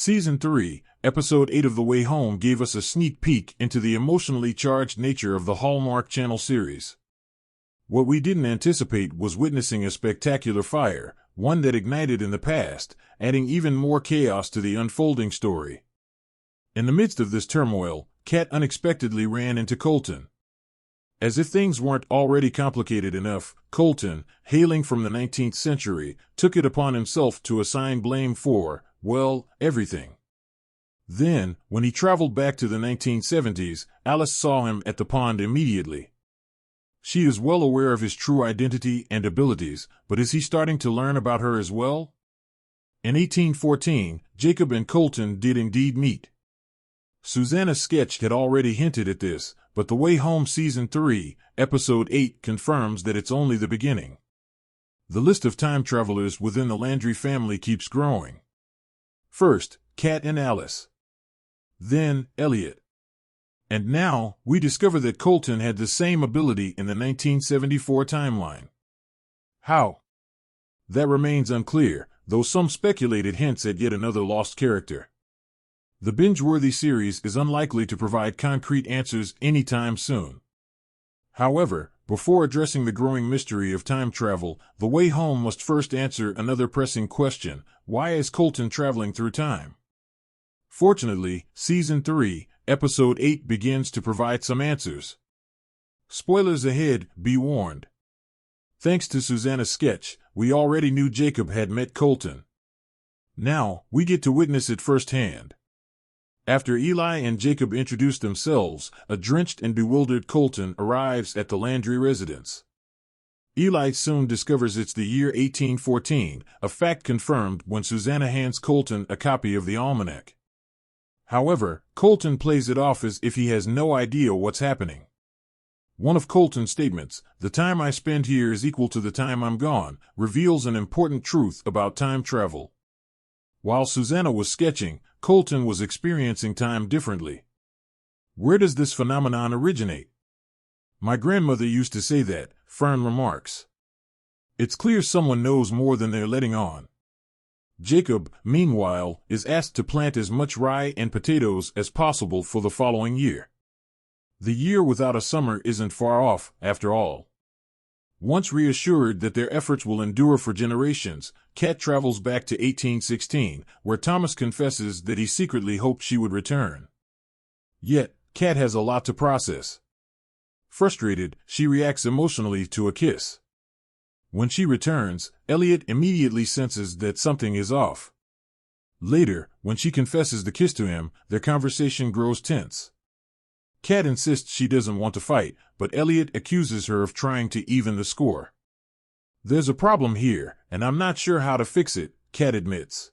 Season 3, Episode 8 of The Way Home gave us a sneak peek into the emotionally charged nature of the Hallmark Channel series. What we didn't anticipate was witnessing a spectacular fire, one that ignited in the past, adding even more chaos to the unfolding story. In the midst of this turmoil, Kat unexpectedly ran into Colton. As if things weren't already complicated enough, Colton, hailing from the 19th century, took it upon himself to assign blame for, well, everything. Then, when he traveled back to the 1970s, Alice saw him at the pond immediately. She is well aware of his true identity and abilities, but is he starting to learn about her as well? In 1814, Jacob and Colton did indeed meet. Susanna Sketch had already hinted at this, but The Way Home Season 3, Episode 8 confirms that it's only the beginning. The list of time travelers within the Landry family keeps growing. First, Kat and Alice. Then, Elliot. And now, we discover that Colton had the same ability in the 1974 timeline. How? That remains unclear, though some speculated hints at yet another lost character. The binge-worthy series is unlikely to provide concrete answers anytime soon. However, before addressing the growing mystery of time travel, The Way Home must first answer another pressing question: why is Colton traveling through time? Fortunately, Season 3, Episode 8 begins to provide some answers. Spoilers ahead, be warned. Thanks to Susanna Sketch, we already knew Jacob had met Colton. Now, we get to witness it firsthand. After Eli and Jacob introduce themselves, a drenched and bewildered Colton arrives at the Landry residence. Eli soon discovers it's the year 1814, a fact confirmed when Susanna hands Colton a copy of the almanac. However, Colton plays it off as if he has no idea what's happening. One of Colton's statements, "The time I spend here is equal to the time I'm gone," reveals an important truth about time travel. While Susanna was sketching, Colton was experiencing time differently. Where does this phenomenon originate? My grandmother used to say that, Fern remarks. It's clear someone knows more than they're letting on. Jacob, meanwhile, is asked to plant as much rye and potatoes as possible for the following year. The year without a summer isn't far off, after all. Once reassured that their efforts will endure for generations, Kat travels back to 1816, where Thomas confesses that he secretly hoped she would return. Yet, Kat has a lot to process. Frustrated, she reacts emotionally to a kiss. When she returns, Elliot immediately senses that something is off. Later, when she confesses the kiss to him, their conversation grows tense. Kat insists she doesn't want to fight, but Elliot accuses her of trying to even the score. There's a problem here, and I'm not sure how to fix it, Kat admits.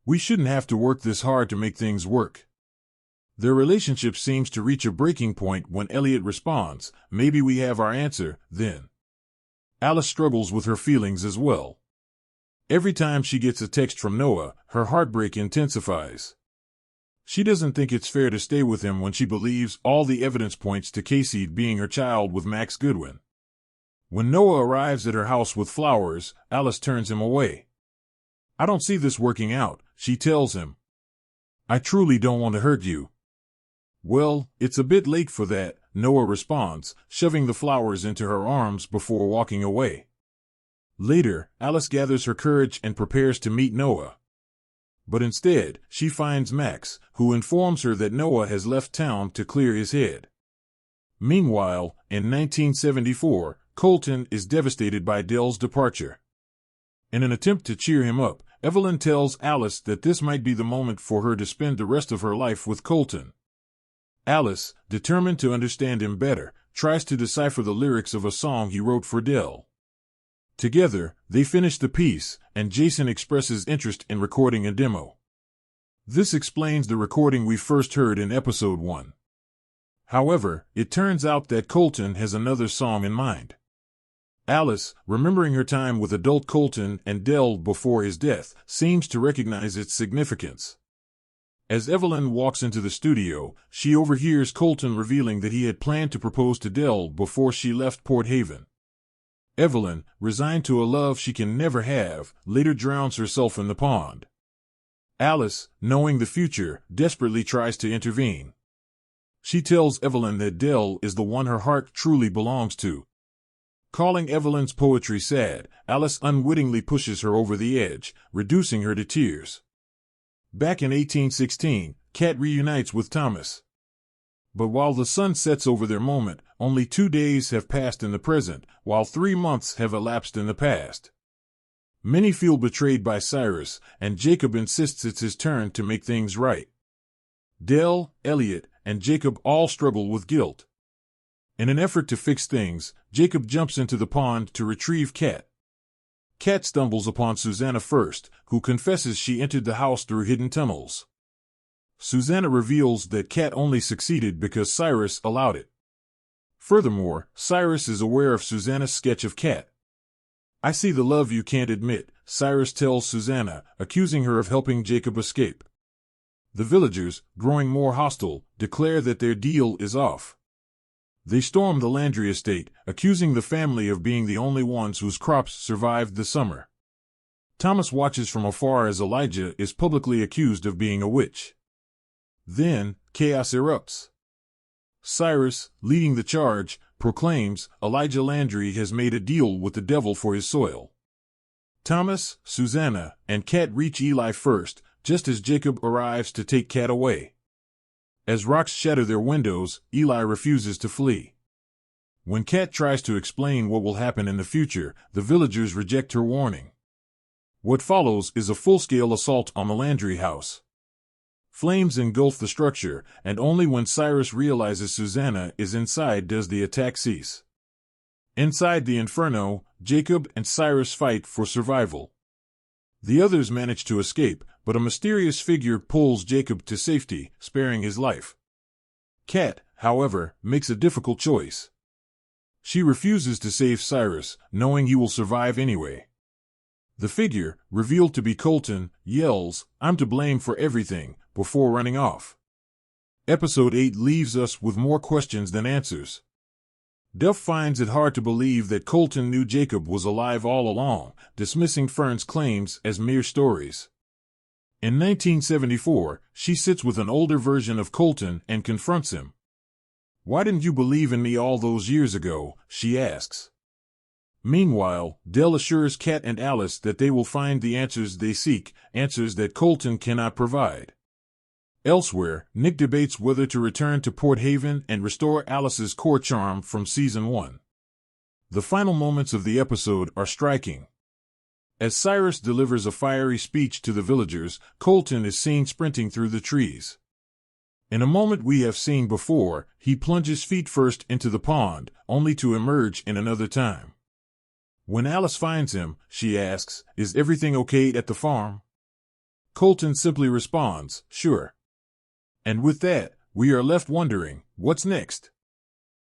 We shouldn't have to work this hard to make things work. Their relationship seems to reach a breaking point when Elliot responds, "Maybe we have our answer, then." Alice struggles with her feelings as well. Every time she gets a text from Noah, her heartbreak intensifies. She doesn't think it's fair to stay with him when she believes all the evidence points to Casey being her child with Max Goodwin. When Noah arrives at her house with flowers, Alice turns him away. "I don't see this working out," she tells him. "I truly don't want to hurt you." "Well, it's a bit late for that," Noah responds, shoving the flowers into her arms before walking away. Later, Alice gathers her courage and prepares to meet Noah. But instead, she finds Max, who informs her that Noah has left town to clear his head. Meanwhile, in 1974, Colton is devastated by Dell's departure. In an attempt to cheer him up, Evelyn tells Alice that this might be the moment for her to spend the rest of her life with Colton. Alice, determined to understand him better, tries to decipher the lyrics of a song he wrote for Dell. Together, they finish the piece, and Jason expresses interest in recording a demo. This explains the recording we first heard in Episode 1. However, it turns out that Colton has another song in mind. Alice, remembering her time with adult Colton and Dell before his death, seems to recognize its significance. As Evelyn walks into the studio, she overhears Colton revealing that he had planned to propose to Dell before she left Port Haven. Evelyn, resigned to a love she can never have, later drowns herself in the pond. Alice, knowing the future, desperately tries to intervene. She tells Evelyn that Dell is the one her heart truly belongs to. Calling Evelyn's poetry sad, Alice unwittingly pushes her over the edge, reducing her to tears. Back in 1816, Kat reunites with Thomas. But while the sun sets over their moment, only 2 days have passed in the present, while 3 months have elapsed in the past. Many feel betrayed by Cyrus, and Jacob insists it's his turn to make things right. Dell, Elliot, and Jacob all struggle with guilt. In an effort to fix things, Jacob jumps into the pond to retrieve Kat. Kat stumbles upon Susanna first, who confesses she entered the house through hidden tunnels. Susanna reveals that Kat only succeeded because Cyrus allowed it. Furthermore, Cyrus is aware of Susanna's sketch of Kat. "I see the love you can't admit," Cyrus tells Susanna, accusing her of helping Jacob escape. The villagers, growing more hostile, declare that their deal is off. They storm the Landry estate, accusing the family of being the only ones whose crops survived the summer. Thomas watches from afar as Elijah is publicly accused of being a witch. Then, chaos erupts. Cyrus, leading the charge, proclaims Elijah Landry has made a deal with the devil for his soil. Thomas, Susanna, and Kat reach Eli first, just as Jacob arrives to take Kat away. As rocks shatter their windows, Eli refuses to flee. When Kat tries to explain what will happen in the future, the villagers reject her warning. What follows is a full-scale assault on the Landry house. Flames engulf the structure, and only when Cyrus realizes Susanna is inside does the attack cease. Inside the inferno, Jacob and Cyrus fight for survival. The others manage to escape, but a mysterious figure pulls Jacob to safety, sparing his life. Kat, however, makes a difficult choice. She refuses to save Cyrus, knowing he will survive anyway. The figure, revealed to be Colton, yells, "I'm to blame for everything," before running off. Episode 8 leaves us with more questions than answers. Duff finds it hard to believe that Colton knew Jacob was alive all along, dismissing Fern's claims as mere stories. In 1974, she sits with an older version of Colton and confronts him. "Why didn't you believe in me all those years ago?" she asks. Meanwhile, Dell assures Kat and Alice that they will find the answers they seek, answers that Colton cannot provide. Elsewhere, Nick debates whether to return to Port Haven and restore Alice's core charm from Season 1. The final moments of the episode are striking. As Cyrus delivers a fiery speech to the villagers, Colton is seen sprinting through the trees. In a moment we have seen before, he plunges feet first into the pond, only to emerge in another time. When Alice finds him, she asks, "Is everything okay at the farm?" Colton simply responds, "Sure." And with that, we are left wondering, what's next?